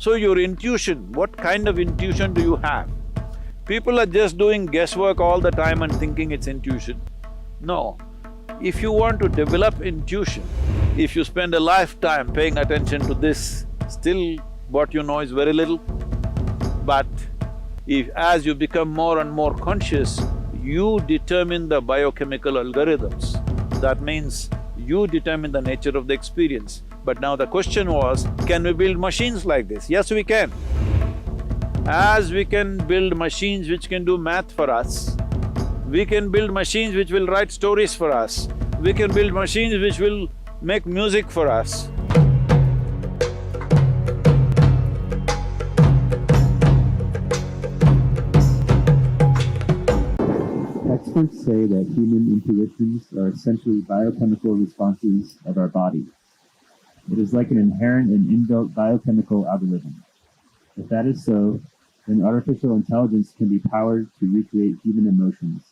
So your intuition, what kind of intuition do you have? People are just doing guesswork all the time and thinking it's intuition. No. If you want to develop intuition, if you spend a lifetime paying attention to this, still what you know is very little. But if as you become more and more conscious, you determine the biochemical algorithms. That means you determine the nature of the experience. But now the question was, can we build machines like this? Yes, we can. As we can build machines which can do math for us, we can build machines which will write stories for us, we can build machines which will make music for us. Experts say that human intuitions are essentially biochemical responses of our body. It is like an inherent and inbuilt biochemical algorithm. If that is so, then artificial intelligence can be powered to recreate human emotions.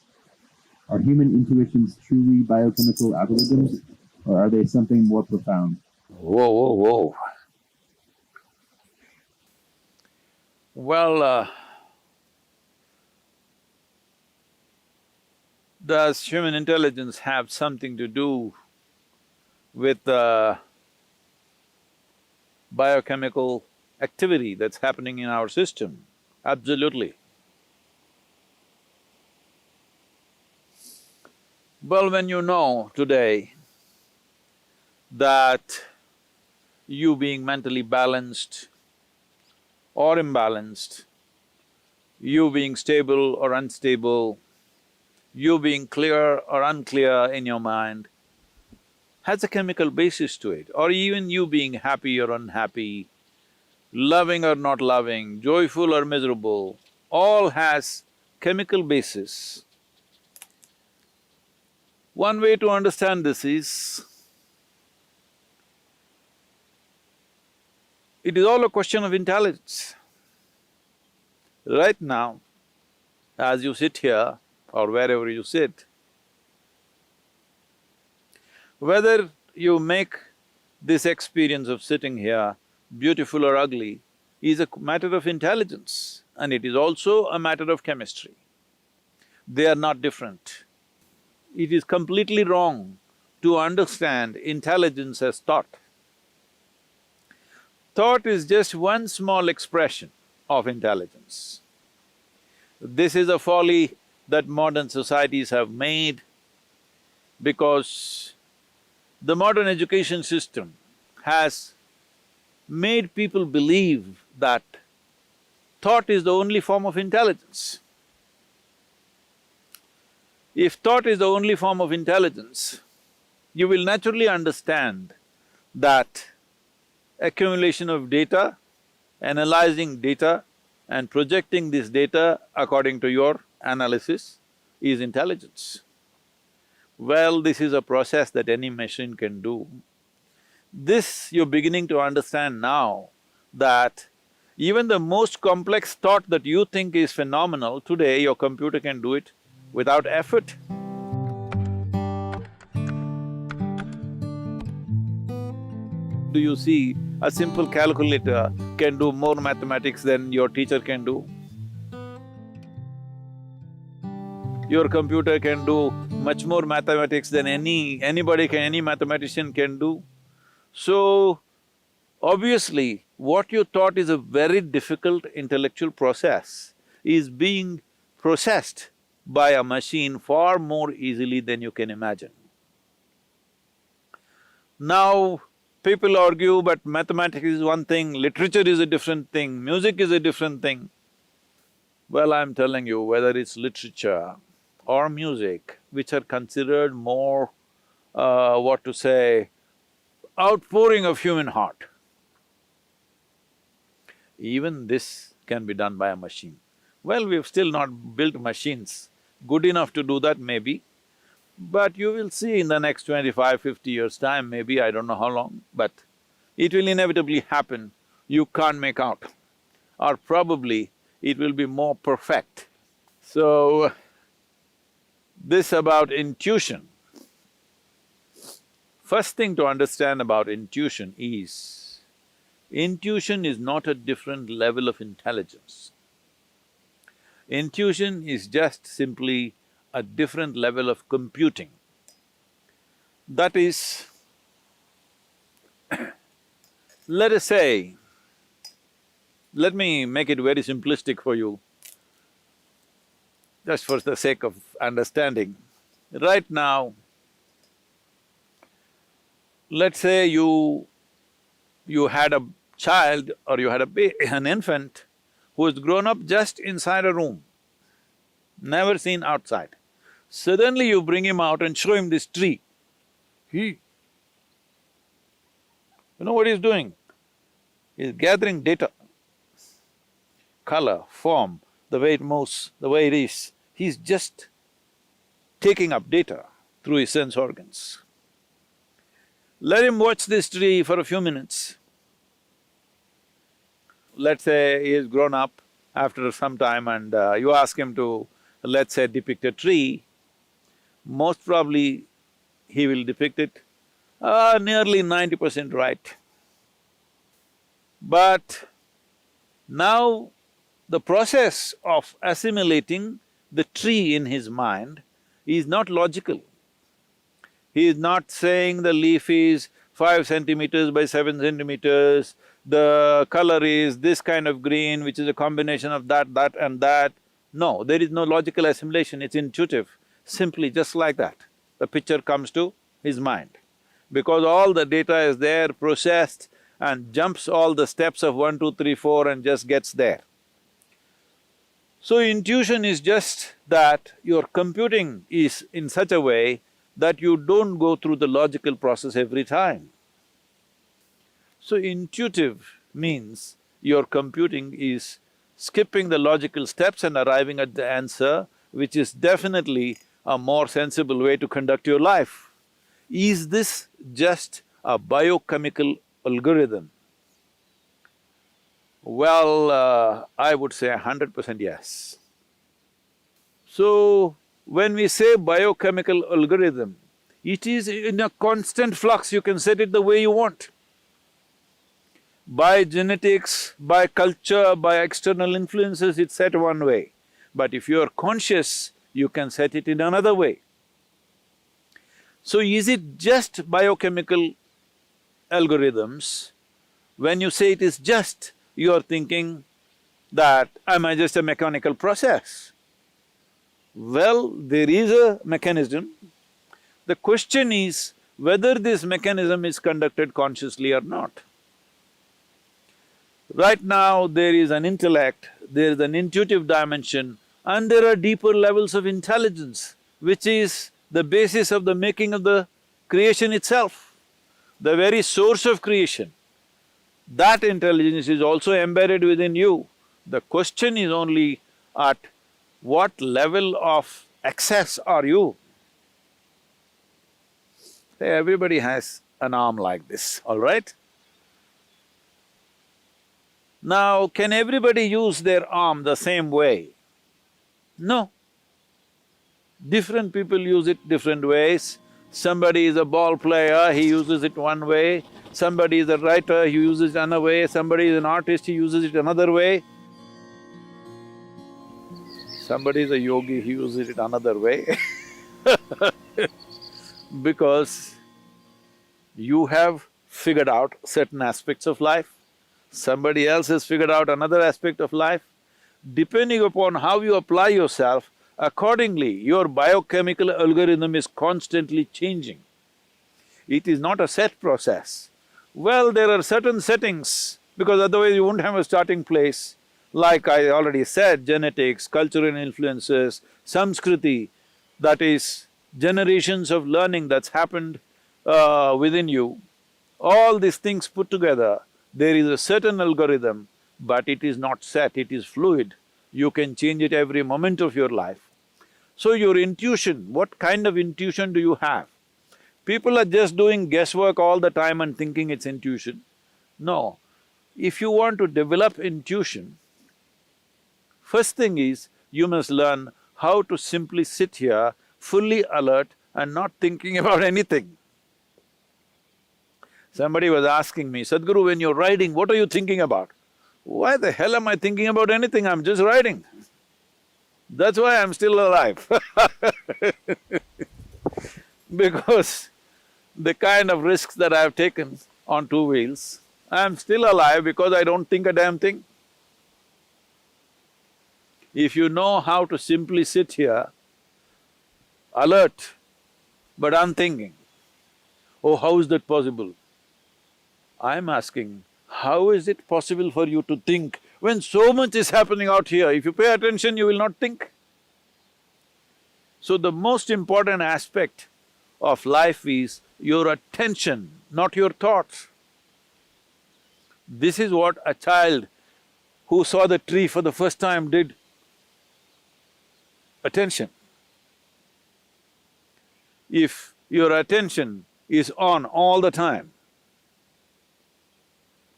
Are human intuitions truly biochemical algorithms, or are they something more profound? Whoa. Well, does human intelligence have something to do with the biochemical activity that's happening in our system? Absolutely. Well, when you know today that you being mentally balanced or imbalanced, you being stable or unstable, you being clear or unclear in your mind, has a chemical basis to it, or even you being happy or unhappy, loving or not loving, joyful or miserable, all has chemical basis. One way to understand this is, it is all a question of intelligence. Right now, as you sit here or wherever you sit, whether you make this experience of sitting here beautiful or ugly is a matter of intelligence, and it is also a matter of chemistry. They are not different. It is completely wrong to understand intelligence as thought. Thought is just one small expression of intelligence. This is a folly that modern societies have made because the modern education system has made people believe that thought is the only form of intelligence. If thought is the only form of intelligence, you will naturally understand that accumulation of data, analyzing data and projecting this data according to your analysis is intelligence. Well, this is a process that any machine can do. This you're beginning to understand now, that even the most complex thought that you think is phenomenal, today your computer can do it without effort. Do you see a simple calculator can do more mathematics than your teacher can do? Your computer can do much more mathematics than any mathematician can do. So, obviously, what you thought is a very difficult intellectual process is being processed by a machine far more easily than you can imagine. Now, people argue, but mathematics is one thing, literature is a different thing, music is a different thing. Well, I'm telling you, whether it's literature or music, which are considered more, outpouring of human heart, even this can be done by a machine. Well, we've still not built machines good enough to do that maybe, but you will see in the next 25, 50 years' time, maybe, I don't know how long, but it will inevitably happen, you can't make out. Or probably it will be more perfect. So, this about intuition. First thing to understand about intuition is, Intuition is not a different level of intelligence. Intuition is just simply a different level of computing. That is, let us say, let me make it very simplistic for you, just for the sake of understanding. Right now, let's say you had a child or you had an infant who has grown up just inside a room, never seen outside. Suddenly you bring him out and show him this tree. You know what he's doing? He's gathering data, color, form, the way it moves, the way it is. He's just taking up data through his sense organs. Let him watch this tree for a few minutes. Let's say he has grown up after some time and you ask him to, let's say, depict a tree, most probably he will depict it nearly 90% right. But now the process of assimilating the tree in his mind is not logical. He is not saying the leaf is 5 centimeters by 7 centimeters, the color is this kind of green, which is a combination of that, that and that. No, there is no logical assimilation, it's intuitive. Simply just like that, the picture comes to his mind. Because all the data is there, processed, and jumps all the steps of 1, 2, 3, 4 and just gets there. So intuition is just that your computing is in such a way that you don't go through the logical process every time. So intuitive means your computing is skipping the logical steps and arriving at the answer, which is definitely a more sensible way to conduct your life. Is this just a biochemical algorithm? Well, I would say 100% yes. So, when we say biochemical algorithm, it is in a constant flux, you can set it the way you want. By genetics, by culture, by external influences, it's set one way. But if you are conscious, you can set it in another way. So is it just biochemical algorithms? When you say it is just, you are thinking that, am I just a mechanical process? Well, there is a mechanism. The question is whether this mechanism is conducted consciously or not. Right now, there is an intellect, there is an intuitive dimension, and there are deeper levels of intelligence, which is the basis of the making of the creation itself, the very source of creation. That intelligence is also embedded within you. The question is only at what level of access are you? Say, everybody has an arm like this, all right? Now, can everybody use their arm the same way? No. Different people use it different ways. Somebody is a ball player, he uses it one way. Somebody is a writer, he uses it another way. Somebody is an artist, he uses it another way. Somebody is a yogi, he uses it another way because you have figured out certain aspects of life, somebody else has figured out another aspect of life. Depending upon how you apply yourself, accordingly, your biochemical algorithm is constantly changing. It is not a set process. Well, there are certain settings, because otherwise you won't have a starting place. Like I already said, genetics, cultural influences, samskriti, that is generations of learning that's happened within you. All these things put together, there is a certain algorithm, but it is not set, it is fluid. You can change it every moment of your life. So your intuition, what kind of intuition do you have? People are just doing guesswork all the time and thinking it's intuition. No. If you want to develop intuition, first thing is, you must learn how to simply sit here, fully alert and not thinking about anything. Somebody was asking me, Sadhguru, when you're riding, what are you thinking about? Why the hell am I thinking about anything? I'm just riding. That's why I'm still alive because the kind of risks that I've taken on two wheels, I'm still alive because I don't think a damn thing. If you know how to simply sit here, alert but unthinking, oh, how is that possible? I'm asking, how is it possible for you to think when so much is happening out here? If you pay attention, you will not think. So the most important aspect of life is your attention, not your thoughts. This is what a child who saw the tree for the first time did. Attention. If your attention is on all the time,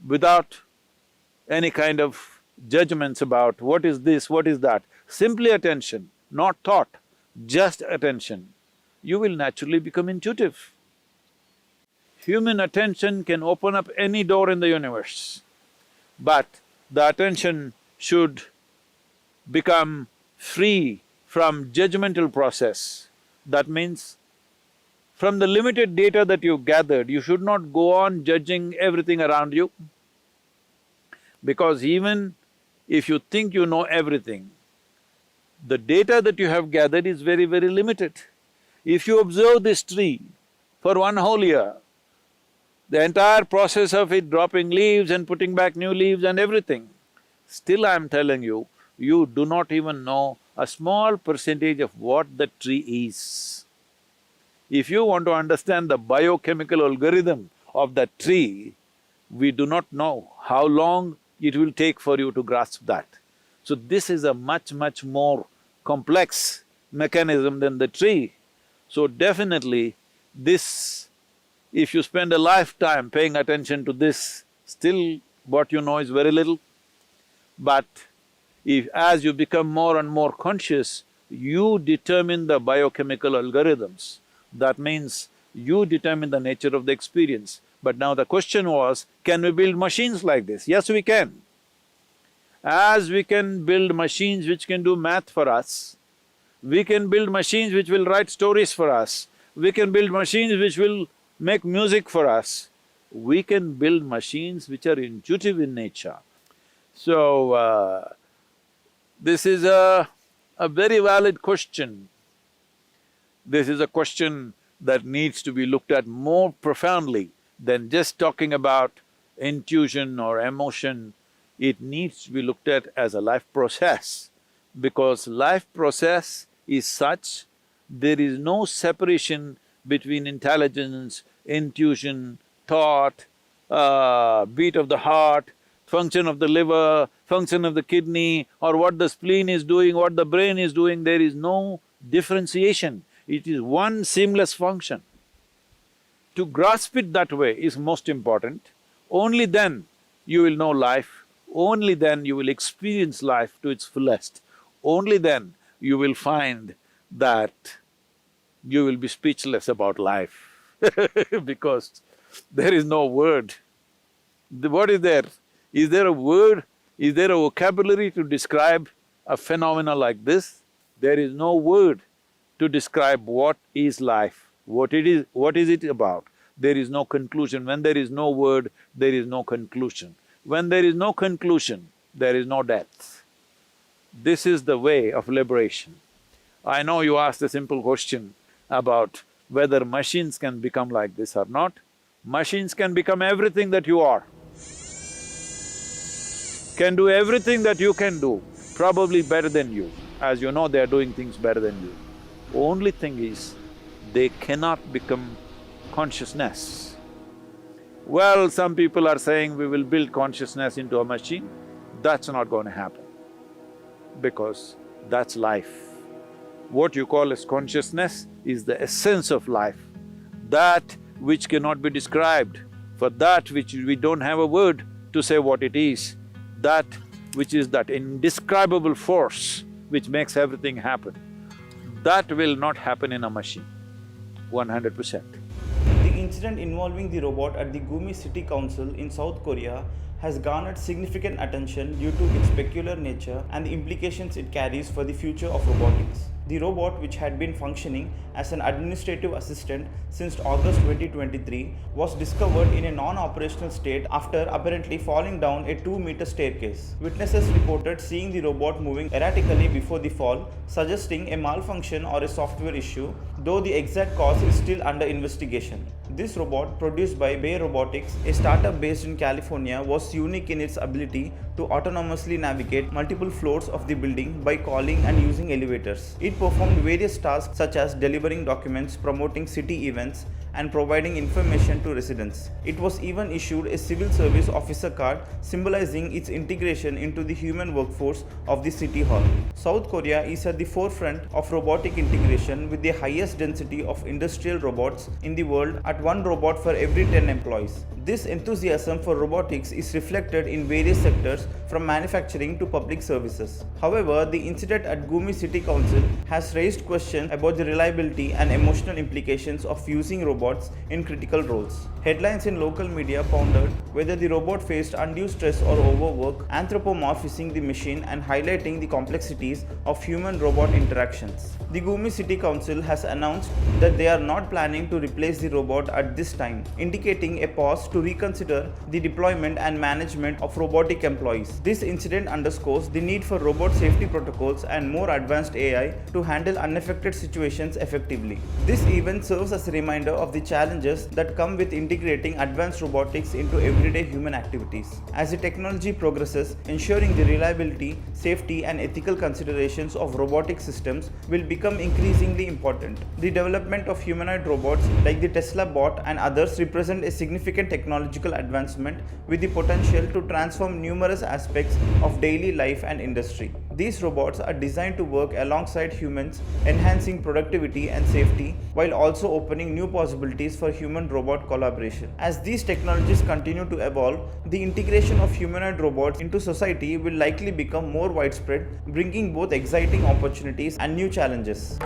without any kind of judgments about what is this, what is that, simply attention, not thought, just attention, you will naturally become intuitive. Human attention can open up any door in the universe, but the attention should become free from judgmental process. That means, from the limited data that you've gathered, you should not go on judging everything around you. Because even if you think you know everything, the data that you have gathered is very, very limited. If you observe this tree for one whole year, the entire process of it dropping leaves and putting back new leaves and everything, still I'm telling you, you do not even know a small percentage of what the tree is. If you want to understand the biochemical algorithm of that tree, we do not know how long it will take for you to grasp that. So this is a much, much more complex mechanism than the tree. So definitely this, if you spend a lifetime paying attention to this, still what you know is very little. But if as you become more and more conscious, you determine the biochemical algorithms. That means you determine the nature of the experience. But now the question was, can we build machines like this? Yes, we can. As we can build machines which can do math for us, we can build machines which will write stories for us, we can build machines which will make music for us, we can build machines which are intuitive in nature. So, this is a very valid question. This is a question that needs to be looked at more profoundly than just talking about intuition or emotion. It needs to be looked at as a life process, because life process is such, there is no separation between intelligence, intuition, thought, beat of the heart, function of the liver, function of the kidney, or what the spleen is doing, what the brain is doing, there is no differentiation. It is one seamless function. To grasp it that way is most important. Only then you will know life, only then you will experience life to its fullest. Only then you will find that you will be speechless about life because there is no word. What is there? Is there a word? Is there a vocabulary to describe a phenomena like this? There is no word to describe what is life, what is it about. There is no conclusion. When there is no word, there is no conclusion. When there is no conclusion, there is no death. This is the way of liberation. I know you asked a simple question about whether machines can become like this or not. Machines can become everything that you are, can do everything that you can do, probably better than you. As you know, they are doing things better than you. Only thing is, they cannot become consciousness. Well, some people are saying we will build consciousness into a machine. That's not going to happen, because that's life. What you call as consciousness is the essence of life, that which cannot be described, for that which we don't have a word to say what it is, that which is that indescribable force which makes everything happen. That will not happen in a machine, 100%. The incident involving the robot at the Gumi City Council in South Korea has garnered significant attention due to its peculiar nature and the implications it carries for the future of robotics. The robot, which had been functioning as an administrative assistant since August 2023, was discovered in a non-operational state after apparently falling down a 2-meter staircase. Witnesses reported seeing the robot moving erratically before the fall, suggesting a malfunction or a software issue, though the exact cause is still under investigation. This robot, produced by Bay Robotics, a startup based in California, was unique in its ability to autonomously navigate multiple floors of the building by calling and using elevators. It performed various tasks such as delivering documents, promoting city events, and providing information to residents. It was even issued a civil service officer card symbolizing its integration into the human workforce of the city hall. South Korea is at the forefront of robotic integration with the highest density of industrial robots in the world at 1 robot for every 10 employees. This enthusiasm for robotics is reflected in various sectors from manufacturing to public services. However, the incident at Gumi City Council has raised questions about the reliability and emotional implications of using robots in critical roles. Headlines in local media pondered whether the robot faced undue stress or overwork, anthropomorphizing the machine and highlighting the complexities of human-robot interactions. The Gumi City Council has announced that they are not planning to replace the robot at this time, indicating a pause to reconsider the deployment and management of robotic employees. This incident underscores the need for robot safety protocols and more advanced AI to handle unaffected situations effectively. This event serves as a reminder of the challenges that come with integrating advanced robotics into everyday human activities. As the technology progresses, ensuring the reliability, safety, and ethical considerations of robotic systems will become increasingly important. The development of humanoid robots like the Tesla bot and others represent a significant technological advancement with the potential to transform numerous aspects of daily life and industry. These robots are designed to work alongside humans, enhancing productivity and safety while also opening new possibilities for human-robot collaboration. As these technologies continue to evolve, the integration of humanoid robots into society will likely become more widespread, bringing both exciting opportunities and new challenges.